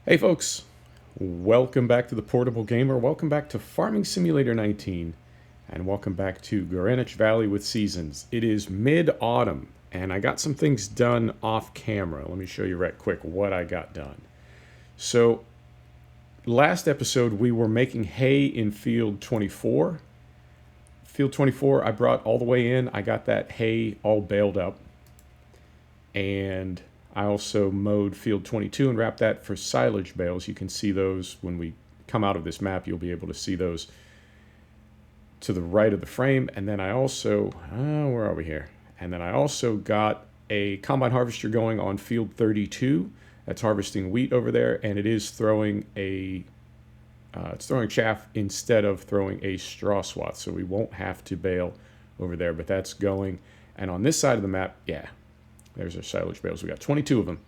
Hey folks, welcome back to the Portable Gamer, welcome back to Farming Simulator 19, and welcome back to Greenwich Valley with Seasons. It is mid-autumn, and I got some things done off camera. Let me show you right quick what I got done. So, last episode we were making hay in field 24. Field 24 I brought all the way in, I got that hay all baled up, and I also mowed field 22 and wrapped that for silage bales. You can see those when we come out of this map. You'll be able to see those to the right of the frame. And then I also, where are we here? And then I also got a combine harvester going on field 32. That's harvesting wheat over there, and it is throwing it's throwing chaff instead of throwing a straw swath. So we won't have to bale over there, but that's going. And on this side of the map, yeah, there's our silage bales. We got 22 of them.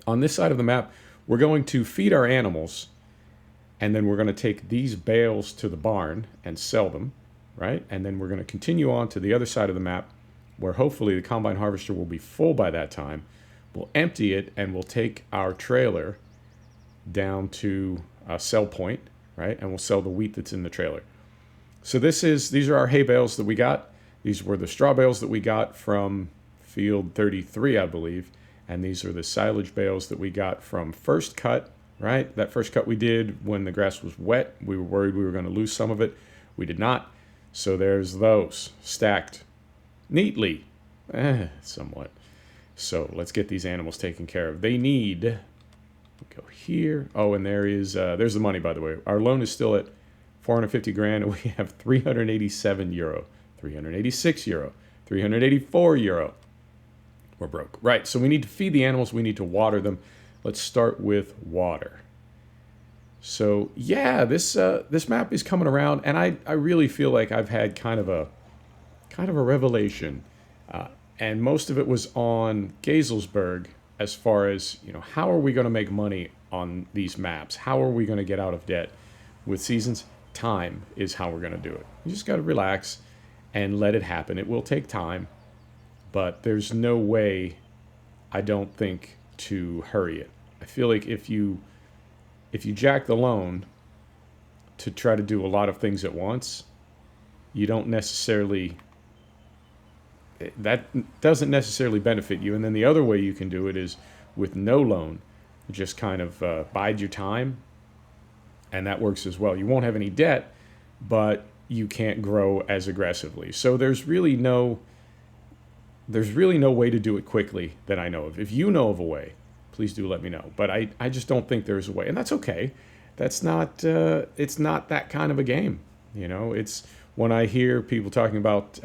On this side of the map, we're going to feed our animals, and then we're going to take these bales to the barn and sell them, right? And then we're going to continue on to the other side of the map, where hopefully the combine harvester will be full by that time. We'll empty it, and we'll take our trailer down to a sell point, right? And we'll sell the wheat that's in the trailer. So these are our hay bales that we got. These were the straw bales that we got from field 33, I believe, and these are the silage bales that we got from first cut, right? That first cut we did when the grass was wet. We were worried we were going to lose some of it. We did not. So there's those stacked neatly, somewhat. So let's get these animals taken care of. They need, go here. Oh, and there's the money, by the way. Our loan is still at 450 grand, and we have 387 euro, 386 euro, 384 euro. We're broke. Right, so we need to feed the animals, we need to water them. Let's start with water. So yeah, this map is coming around, and I really feel like I've had kind of a revelation, and most of it was on Gazelsberg, as far as, how are we going to make money on these maps? How are we going to get out of debt with Seasons? Time is how we're going to do it. You just got to relax and let it happen. It will take time, but there's no way, I don't think, to hurry it. I feel like if you jack the loan to try to do a lot of things at once, you don't necessarily, that doesn't necessarily benefit you. And then the other way you can do it is with no loan, just kind of bide your time, and that works as well. You won't have any debt, but you can't grow as aggressively. So there's really no way to do it quickly that I know of. If you know of a way, please do let me know. But I just don't think there's a way, and that's okay. That's not it's not that kind of a game. It's when I hear people talking about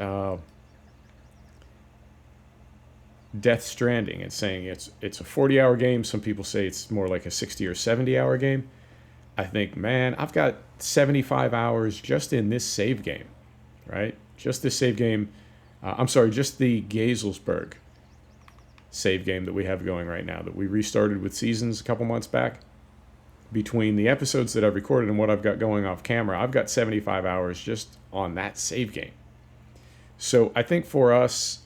Death Stranding and saying it's a 40-hour game. Some people say it's more like a 60 or 70-hour game. I think, man, I've got 75 hours just in this save game, right? Just this save game. Just the Gazelsberg save game that we have going right now, that we restarted with Seasons a couple months back. Between the episodes that I've recorded and what I've got going off camera, I've got 75 hours just on that save game. So I think for us,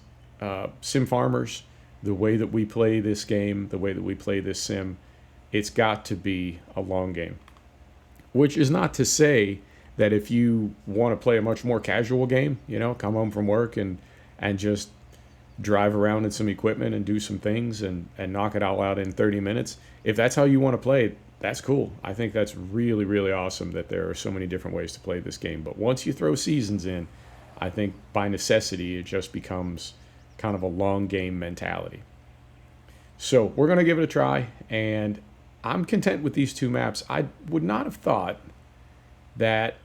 sim farmers, the way that we play this game, the way that we play this sim, it's got to be a long game. Which is not to say that if you want to play a much more casual game, come home from work and just drive around in some equipment and do some things and knock it all out in 30 minutes, if that's how you want to play, that's cool. I think that's really, really awesome that there are so many different ways to play this game. But once you throw Seasons in, I think by necessity it just becomes kind of a long game mentality. So we're going to give it a try, and I'm content with these two maps. I would not have thought that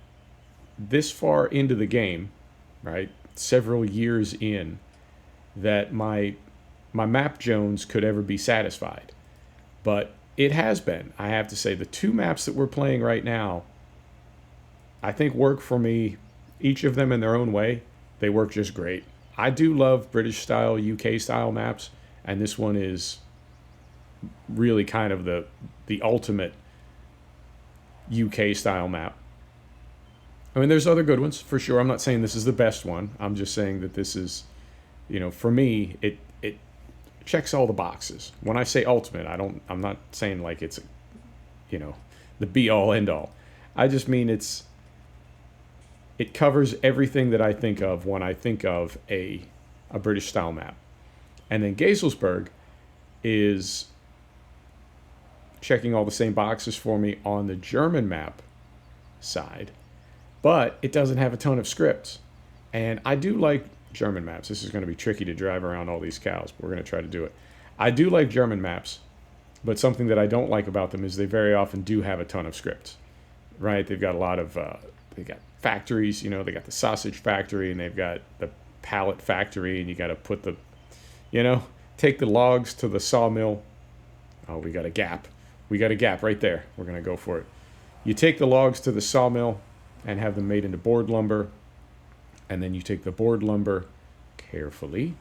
this far into the game, right, several years in, that my map Jones could ever be satisfied. But it has been. I have to say, the two maps that we're playing right now, I think work for me, each of them in their own way. They work just great. I do love British style, UK style maps, and this one is really kind of the ultimate UK style map. I mean, there's other good ones for sure. I'm not saying this is the best one. I'm just saying that this is, for me, it checks all the boxes. When I say ultimate, I'm not saying like it's the be all end all. I just mean it covers everything that I think of when I think of a British style map. And then Gazelsberg is checking all the same boxes for me on the German map side, but it doesn't have a ton of scripts. And I do like German maps. This is going to be tricky to drive around all these cows, but we're going to try to do it. I do like German maps, but something that I don't like about them is they very often do have a ton of scripts, right? They've got a lot of, they got factories, they got the sausage factory and they've got the pallet factory, and you got to put the, take the logs to the sawmill. Oh, we got a gap. We got a gap right there. We're going to go for it. You take the logs to the sawmill and have them made into board lumber. And then you take the board lumber carefully.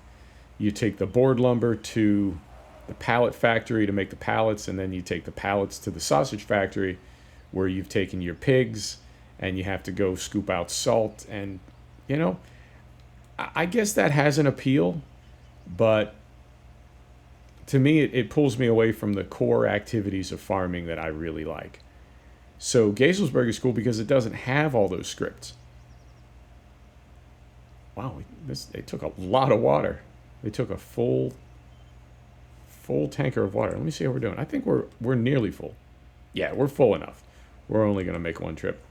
You take the board lumber to the pallet factory to make the pallets. And then you take the pallets to the sausage factory where you've taken your pigs and you have to go scoop out salt. And, I guess that has an appeal. But to me, it pulls me away from the core activities of farming that I really like. So Gazelsberg is cool because it doesn't have all those scripts. Wow, they took a lot of water. They took a full tanker of water. Let me see how we're doing. I think we're nearly full. Yeah, we're full enough. We're only going to make one trip.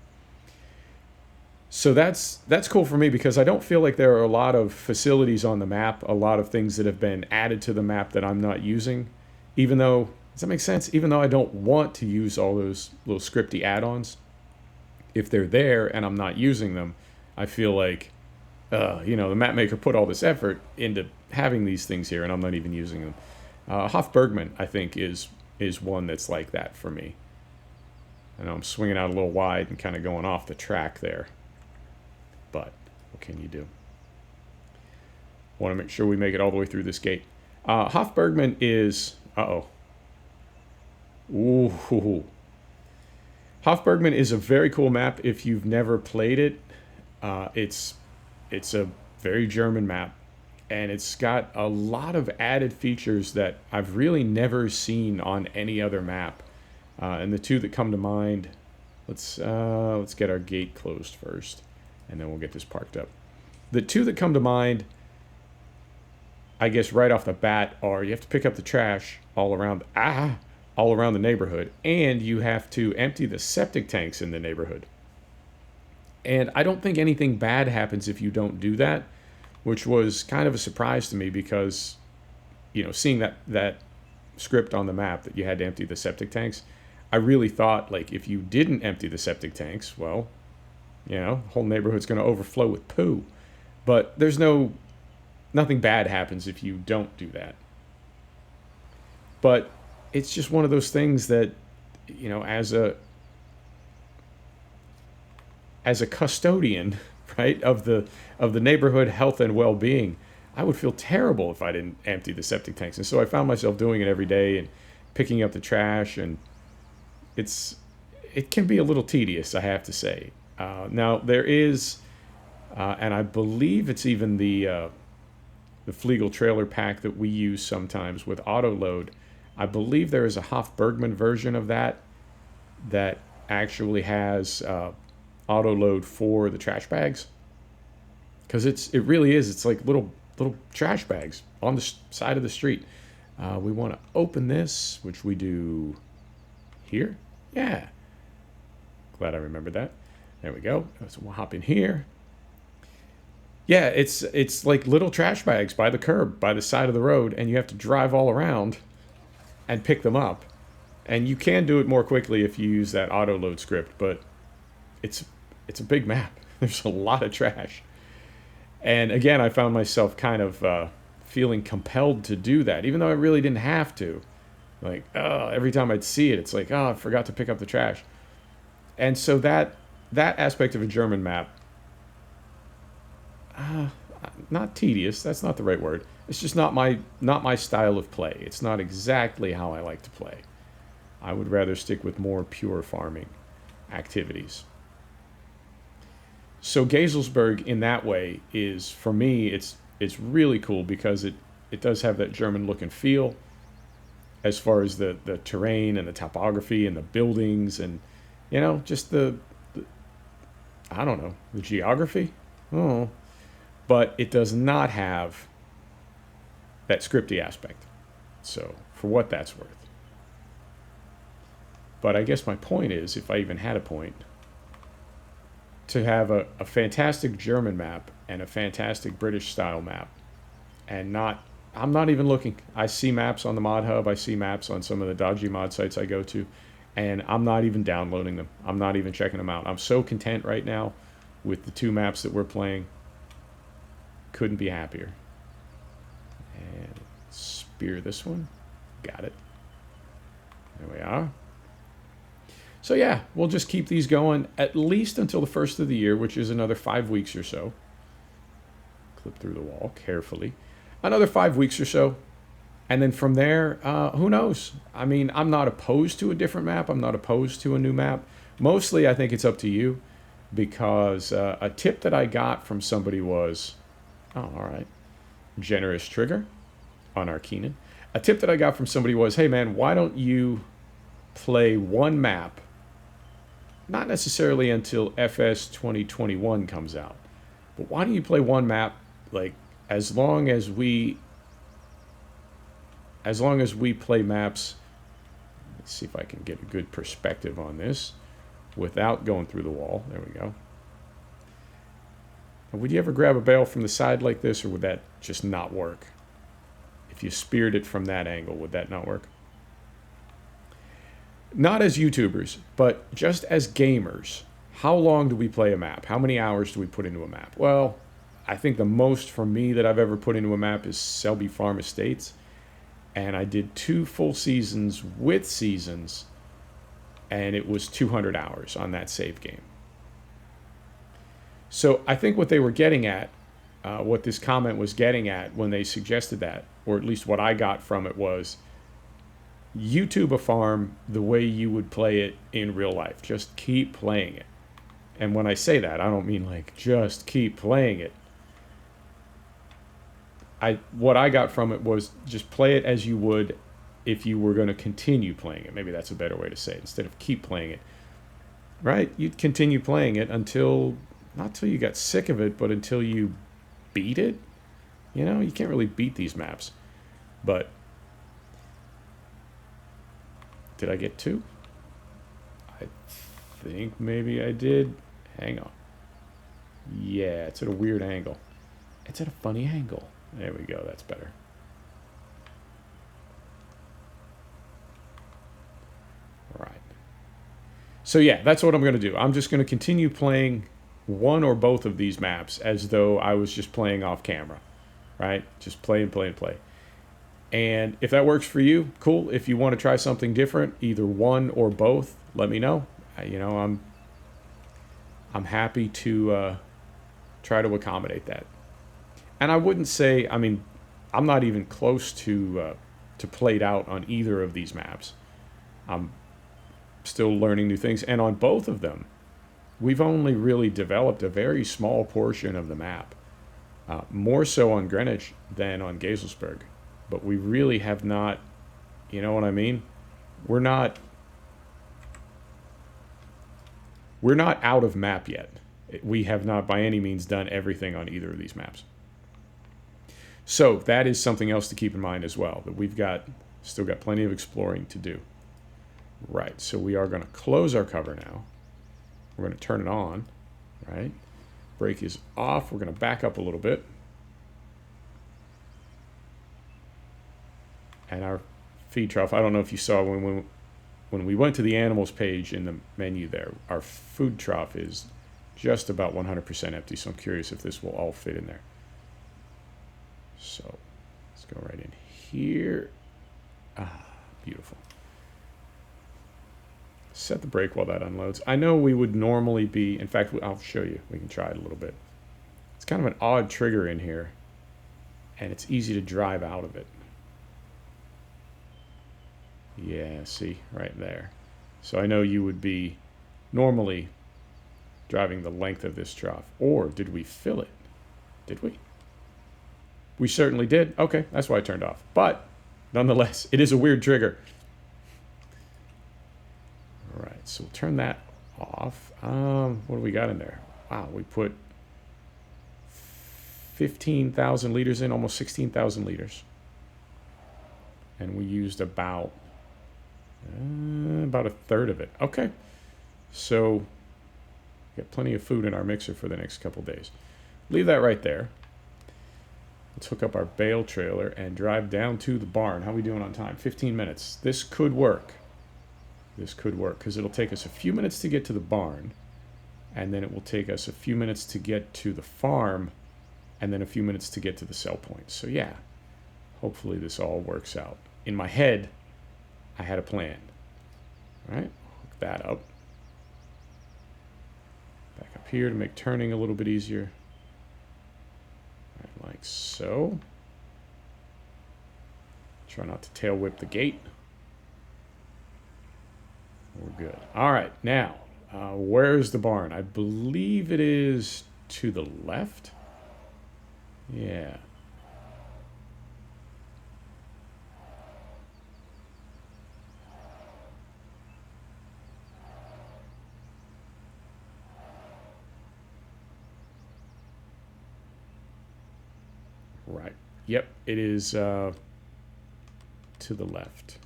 So that's cool for me because I don't feel like there are a lot of facilities on the map, a lot of things that have been added to the map that I'm not using, even though, does that make sense? Even though I don't want to use all those little scripty add-ons, if they're there and I'm not using them, I feel like, the map maker put all this effort into having these things here and I'm not even using them. Hofbergman, I think, is one that's like that for me. I know I'm swinging out a little wide and kind of going off the track there. But what can you do? Want to make sure we make it all the way through this gate. Hofbergman is... Ooh. Hofbergman is a very cool map if you've never played it. It's a very German map. And it's got a lot of added features that I've really never seen on any other map. And the two that come to mind... Let's get our gate closed first. And then we'll get this parked up. The two that come to mind, I guess right off the bat, are you have to pick up the trash all around the neighborhood, and you have to empty the septic tanks in the neighborhood. And I don't think anything bad happens if you don't do that, which was kind of a surprise to me because, seeing that script on the map that you had to empty the septic tanks, I really thought, like, if you didn't empty the septic tanks, well, the whole neighborhood's going to overflow with poo. But there's nothing bad happens if you don't do that. But it's just one of those things that, as a custodian, right, of the neighborhood health and well-being, I would feel terrible if I didn't empty the septic tanks. And so I found myself doing it every day and picking up the trash, and it can be a little tedious, I have to say. Now there is, and I believe it's even the Flegel trailer pack that we use sometimes with auto load. I believe there is a Hofbergman version of that actually has auto load for the trash bags, because it really is. It's like little trash bags on the side of the street. We want to open this, which we do here. Yeah, glad I remembered that. There we go. So we'll hop in here. Yeah, it's like little trash bags by the curb, by the side of the road, and you have to drive all around and pick them up. And you can do it more quickly if you use that auto load script, but it's a big map. There's a lot of trash. And again, I found myself kind of feeling compelled to do that, even though I really didn't have to. Like, every time I'd see it, it's like, I forgot to pick up the trash. And so that aspect of a German map, not tedious, that's not the right word. It's just not my style of play. It's not exactly how I like to play. I would rather stick with more pure farming activities. So Gazelsberg in that way is, for me, it's really cool because it does have that German look and feel. as far as the terrain and the topography and the buildings and, you know, just the I don't know, the geography. Oh, but it does not have that scripty aspect. So for what that's worth. But I guess my point is, if I even had a point, to have a fantastic German map and a fantastic British style map, and not, I'm not even looking. I see maps on the mod hub, I see maps on some of the dodgy mod sites I go to, and I'm not even downloading them. I'm not even checking them out. I'm so content right now with the 2 maps that we're playing. Couldn't be happier. And spear this one. Got it. There we are. So yeah, we'll just keep these going at least until the first of the year, which is another 5 weeks or so. Clip through the wall carefully. Another 5 weeks or so. And then from there, who knows? I mean, I'm not opposed to a different map. I'm not opposed to a new map. Mostly, I think it's up to you, because a tip that I got from somebody was, oh, all right, generous trigger on our Keenan. A tip that I got from somebody was, hey man, why don't you play one map, not necessarily until FS 2021 comes out, but why don't you play one map, like, as long as we play maps. Let's see if I can get a good perspective on this without going through the wall. There we go. Now, would you ever grab a bale from the side like this, or would that just not work? If you speared it from that angle, would that not work? Not as YouTubers, but just as gamers, how long do we play a map? How many hours do we put into a map? Well, I think the most for me that I've ever put into a map is Selby Farm Estates. And I did 2 full seasons with seasons, and it was 200 hours on that save game. So I think what they were getting at, what this comment was getting at when they suggested that, or at least what I got from it, was YouTube a farm the way you would play it in real life. Just keep playing it. And when I say that, I don't mean like just keep playing it. What I got from it was just play it as you would if you were going to continue playing it. Maybe that's a better way to say it. Instead of keep playing it, right? You'd continue playing it until, not till you got sick of it, but until you beat it. You know, you can't really beat these maps. But did I get 2? I think maybe I did. Hang on. Yeah, it's at a weird angle. It's at a funny angle. There we go, that's better. All right. So yeah, that's what I'm going to do. I'm just going to continue playing one or both of these maps as though I was just playing off camera, right? Just play and play and play. And if that works for you, cool. If you want to try something different, either one or both, let me know. You know, I'm happy to try to accommodate that. And I wouldn't say, I mean, I'm not even close to played out on either of these maps. I'm still learning new things. And on both of them, we've only really developed a very small portion of the map. More so on Greenwich than on Gazelsberg. But we really have not, you know what I mean? We're not out of map yet. We have not by any means done everything on either of these maps. So that is something else to keep in mind as well, that we've still got plenty of exploring to do. Right, so we are going to close our cover now. We're going to turn it on, right? Brake is off. We're going to back up a little bit. And our feed trough, I don't know if you saw when we went to the animals page in the menu there, our food trough is just about 100% empty, so I'm curious if this will all fit in there. So let's go right in here. Ah, beautiful. Set the brake while that unloads. I know we would normally be, in fact, I'll show you. We can try it a little bit. It's kind of an odd trigger in here, and it's easy to drive out of it. Yeah, see, right there. So I know you would be normally driving the length of this trough. Or did we fill it? Did we? We certainly did. Okay, that's why I turned off. But nonetheless, it is a weird trigger. All right, so we'll turn that off. What do we got in there? Wow, we put 15,000 liters in, almost 16,000 liters. And we used about a third of it. Okay, so got plenty of food in our mixer for the next couple days. Leave that right there. Let's hook up our bale trailer and drive down to the barn. How are we doing on time? 15 minutes. This could work. This could work because it'll take us a few minutes to get to the barn, and then it will take us a few minutes to get to the farm, and then a few minutes to get to the sell point. So yeah, hopefully this all works out. In my head, I had a plan. All right, hook that up. Back up here to make turning a little bit easier. Right, like so. Try not to tail whip the gate. We're good. All right, now, where's the barn? I believe it is to the left. Yeah. Right. Yep, it is to the left.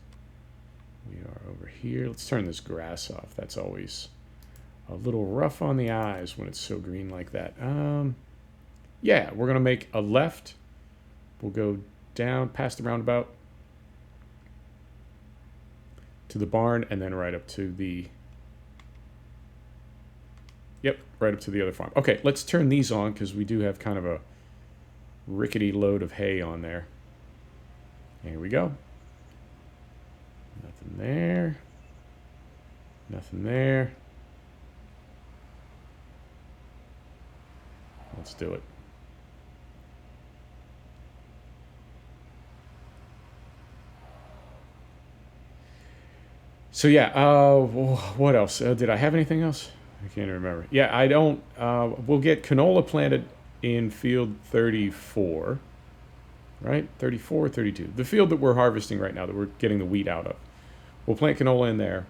We are over here. Let's turn this grass off. That's always a little rough on the eyes when it's so green like that. Yeah, we're going to make a left. We'll go down past the roundabout to the barn and then right up to the... Yep, right up to the other farm. Okay, let's turn these on because we do have kind of a rickety load of hay on there. Here we go. Nothing there. Nothing there. Let's do it. So yeah, what else? Did I have anything else? I can't remember. Yeah, I don't. We'll get canola planted in field 34, right? 34 or 32. The field that we're harvesting right now, that we're getting the wheat out of. We'll plant canola in there,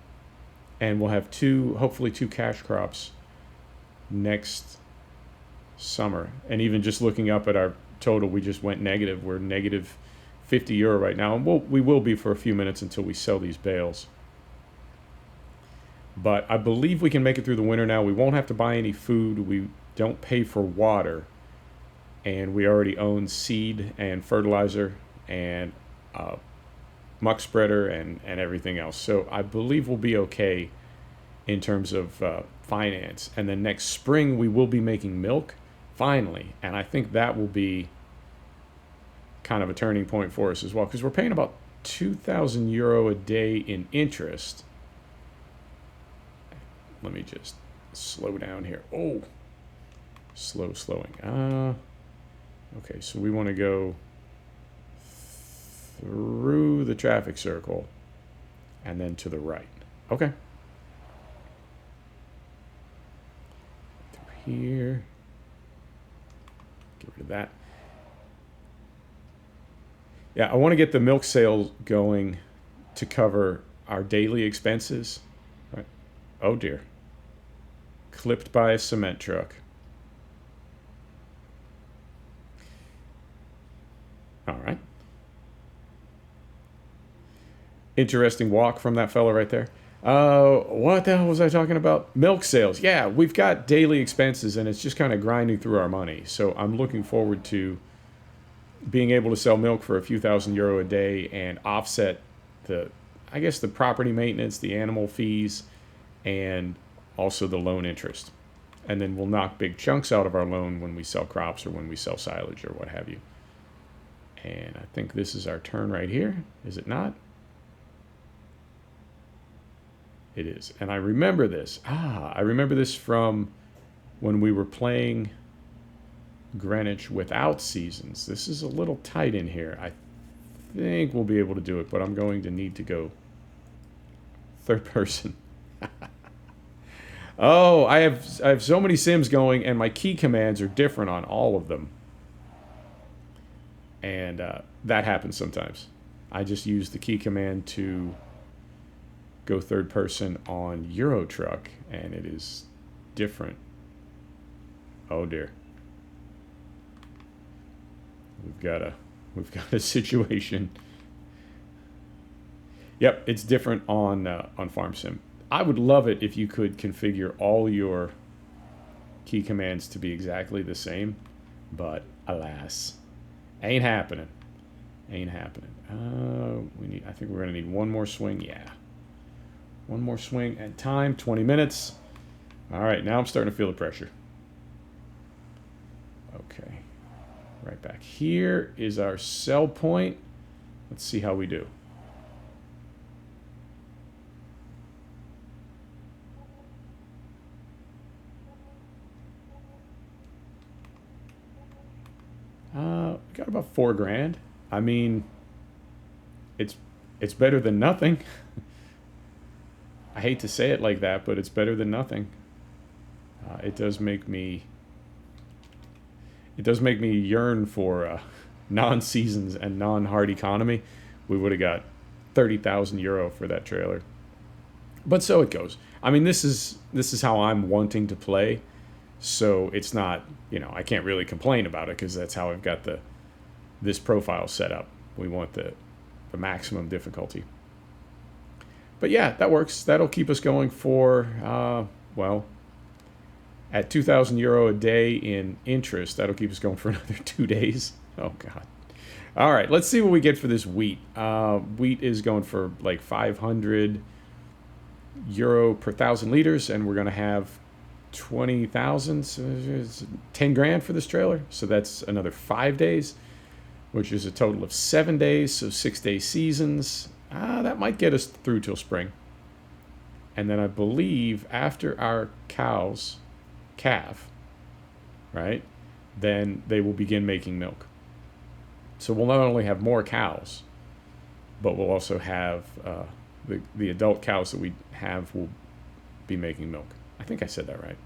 and we'll have hopefully two cash crops next summer. And even just looking up at our total, we just went negative. We're negative 50 euro right now, and we will be for a few minutes until we sell these bales. But I believe we can make it through the winter now. We won't have to buy any food. We don't pay for water. And we already own seed and fertilizer and muck spreader and everything else. So I believe we'll be okay in terms of finance. And then next spring, we will be making milk, finally. And I think that will be kind of a turning point for us as well, because we're paying about 2,000 euro a day in interest. Let me just slow down here. Oh, slowing. Okay, so we want to go through the traffic circle and then to the right. Okay. Through here. Get rid of that. Yeah, I want to get the milk sale going to cover our daily expenses. Right. Oh dear. Clipped by a cement truck. All right. Interesting walk from that fella right there. What the hell was I talking about? Milk sales. Yeah, we've got daily expenses, and it's just kind of grinding through our money. So I'm looking forward to being able to sell milk for a few thousand euro a day and offset the property maintenance, the animal fees, and also the loan interest. And then we'll knock big chunks out of our loan when we sell crops or when we sell silage or what have you. And I think this is our turn right here. Is it not? It is. And I remember this. I remember this from when we were playing Greenwich without seasons. This is a little tight in here. I think we'll be able to do it, but I'm going to need to go third person. Oh, I have so many sims going, and my key commands are different on all of them. And that happens sometimes. I just used the key command to go third person on Euro Truck, and it is different. Oh dear. We've got a situation. Yep, it's different on Farm Sim. I would love it if you could configure all your key commands to be exactly the same, but alas, ain't happening. Ain't happening. I think we're gonna need one more swing. Yeah, one more swing and time. 20 minutes. All right, now I'm starting to feel the pressure. Okay, right back here is our sell point. Let's see how we do. Got about 4 grand. I mean, it's better than nothing. I hate to say it like that, but it's better than nothing. It does make me yearn for non-seasons and non-hard economy. We would have got 30,000 euro for that trailer, but so it goes. I mean, this is how I'm wanting to play, so it's not, I can't really complain about it because that's how I've got this profile set up. We want the maximum difficulty. But yeah, that works. That'll keep us going for, well, at 2,000 euro a day in interest, that'll keep us going for another 2 days. Oh, God. All right, let's see what we get for this wheat. Wheat is going for like 500 euro per 1,000 liters, and we're going to have 20,000, so 10 grand for this trailer. So that's another 5 days, which is a total of 7 days, so 6-day seasons. That might get us through till spring. And then I believe after our cows calve, right, then they will begin making milk. So we'll not only have more cows, but we'll also have the adult cows that we have will be making milk. I think I said that right.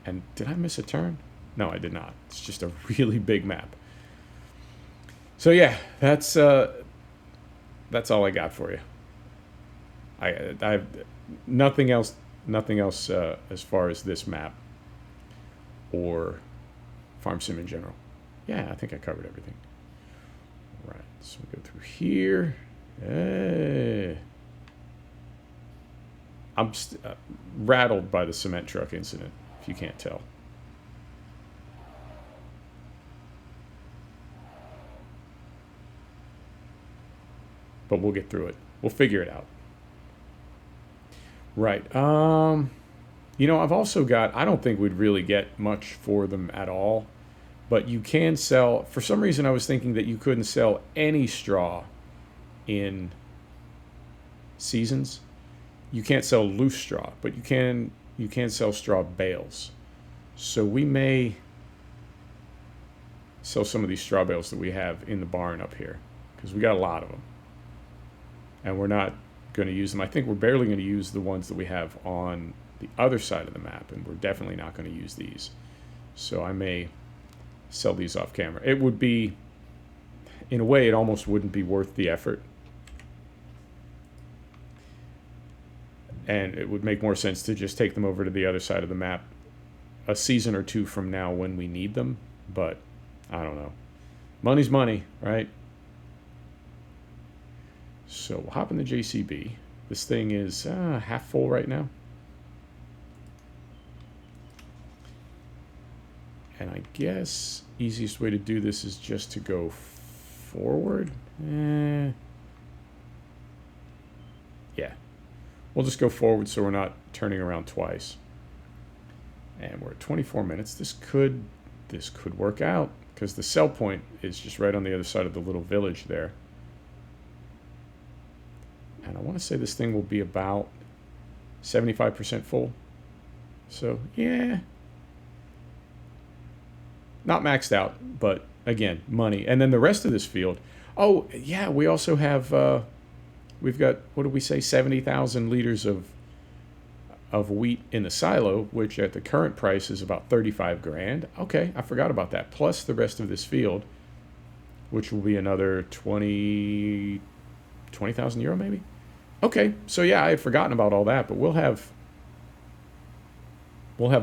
And did I miss a turn? No, I did not. It's just a really big map. So yeah, that's all I got for you. I have nothing else as far as this map or Farm Sim in general. Yeah, I think I covered everything. Right, so we go through here. I'm rattled by the cement truck incident, if you can't tell. But we'll get through it. We'll figure it out. Right. I've also got, I don't think we'd really get much for them at all, but you can sell, for some reason I was thinking that you couldn't sell any straw in seasons. You can't sell loose straw, but you can sell straw bales. So we may sell some of these straw bales that we have in the barn up here, because we got a lot of them. And we're not going to use them. I think we're barely going to use the ones that we have on the other side of the map, and we're definitely not going to use these. So I may sell these off camera. It would be, in a way, it almost wouldn't be worth the effort. And it would make more sense to just take them over to the other side of the map a season or two from now when we need them. But I don't know. Money's money, right? So we'll hop in the JCB. This thing is half full right now. And I guess easiest way to do this is just to go forward. Yeah. We'll just go forward so we're not turning around twice. And we're at 24 minutes. This could work out because the sell point is just right on the other side of the little village there. And I want to say this thing will be about 75% full. So, yeah. Not maxed out, but again, money. And then the rest of this field. Oh, yeah, we also have, we've got, what did we say, 70,000 liters of wheat in the silo, which at the current price is about 35 grand. Okay, I forgot about that. Plus the rest of this field, which will be another 20, 20,000 euro maybe. Okay, so yeah, I had forgotten about all that, but we'll have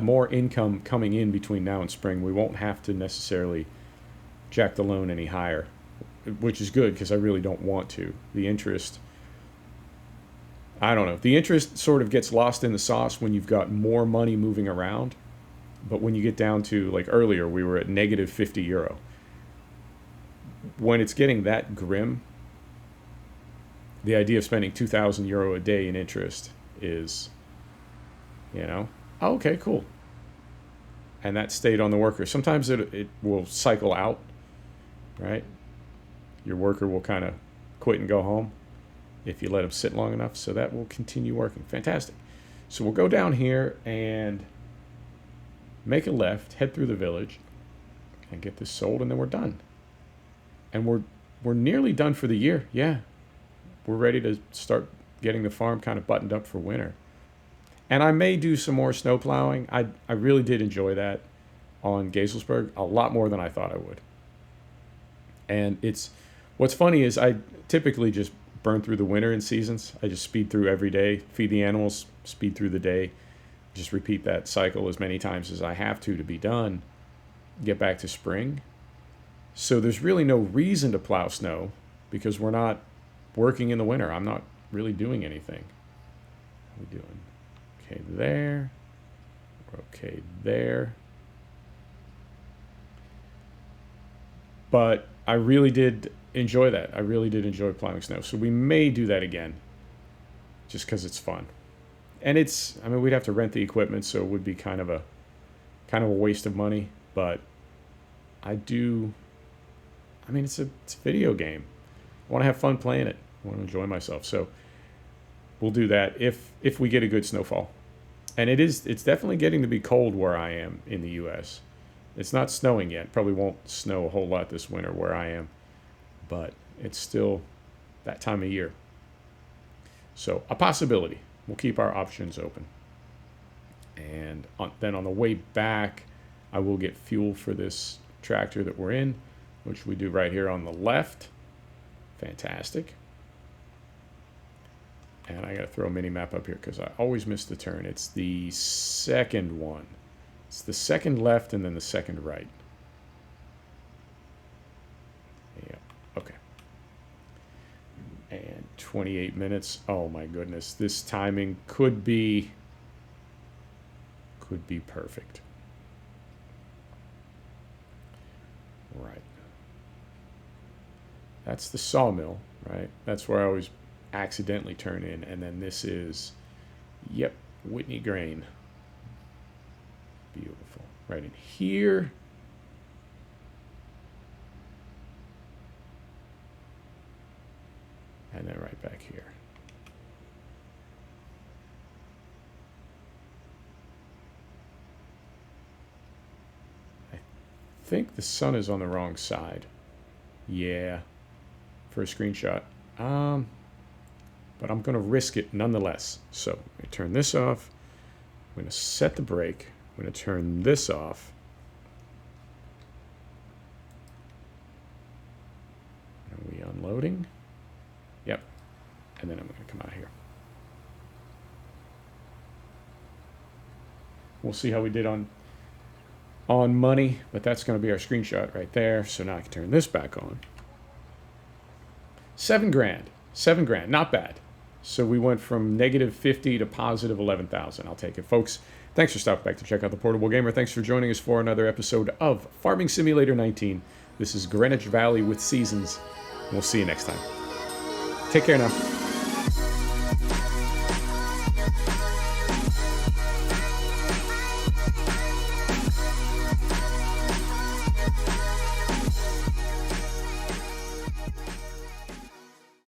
more income coming in between now and spring. We won't have to necessarily jack the loan any higher, which is good because I really don't want to. The interest, I don't know. The interest sort of gets lost in the sauce when you've got more money moving around. But when you get down to, like earlier, we were at negative 50 euro. When it's getting that grim, the idea of spending 2,000 euro a day in interest is, oh, okay, cool. And that stayed on the worker. Sometimes it will cycle out, right? Your worker will kind of quit and go home if you let them sit long enough. So that will continue working. Fantastic. So we'll go down here and make a left, head through the village, and get this sold, and then we're done. And we're nearly done for the year. Yeah. We're ready to start getting the farm kind of buttoned up for winter. And I may do some more snow plowing. I really did enjoy that on Gazelsberg a lot more than I thought I would. And what's funny is I typically just burn through the winter in seasons. I just speed through every day, feed the animals, speed through the day, just repeat that cycle as many times as I have to be done, get back to spring. So there's really no reason to plow snow because we're not working in the winter. I'm not really doing anything. How are we doing? Okay, there. We're okay there. But I really did enjoy that. I really did enjoy plowing snow. So we may do that again just because it's fun. And we'd have to rent the equipment, so it would be kind of a waste of money. But it's a video game. I want to have fun playing it. I want to enjoy myself. So we'll do that if we get a good snowfall. And it's definitely getting to be cold where I am in the U.S. It's not snowing yet. Probably won't snow a whole lot this winter where I am. But it's still that time of year. So a possibility. We'll keep our options open. And then on the way back, I will get fuel for this tractor that we're in, which we do right here on the left. Fantastic. And I got to throw a mini map up here because I always miss the turn. It's the second one. It's the second left and then the second right. Yeah, okay. And 28 minutes. Oh my goodness. This timing could be perfect. Right. That's the sawmill, right? That's where I always accidentally turn in. And then this is, yep, Whitney Grain. Beautiful. Right in here. And then right back here. I think the sun is on the wrong side. Yeah. For a screenshot. But I'm going to risk it nonetheless. So let me turn this off. I'm going to set the brake. I'm going to turn this off. Are we unloading? Yep. And then I'm going to come out here. We'll see how we did on money, but that's going to be our screenshot right there. So now I can turn this back on. $7,000. $7,000. Not bad. So we went from negative 50 to positive 11,000. I'll take it, folks. Thanks for stopping back to check out the Portable Gamer. Thanks for joining us for another episode of Farming Simulator 19. This is Greenwich Valley with Seasons. We'll see you next time. Take care now.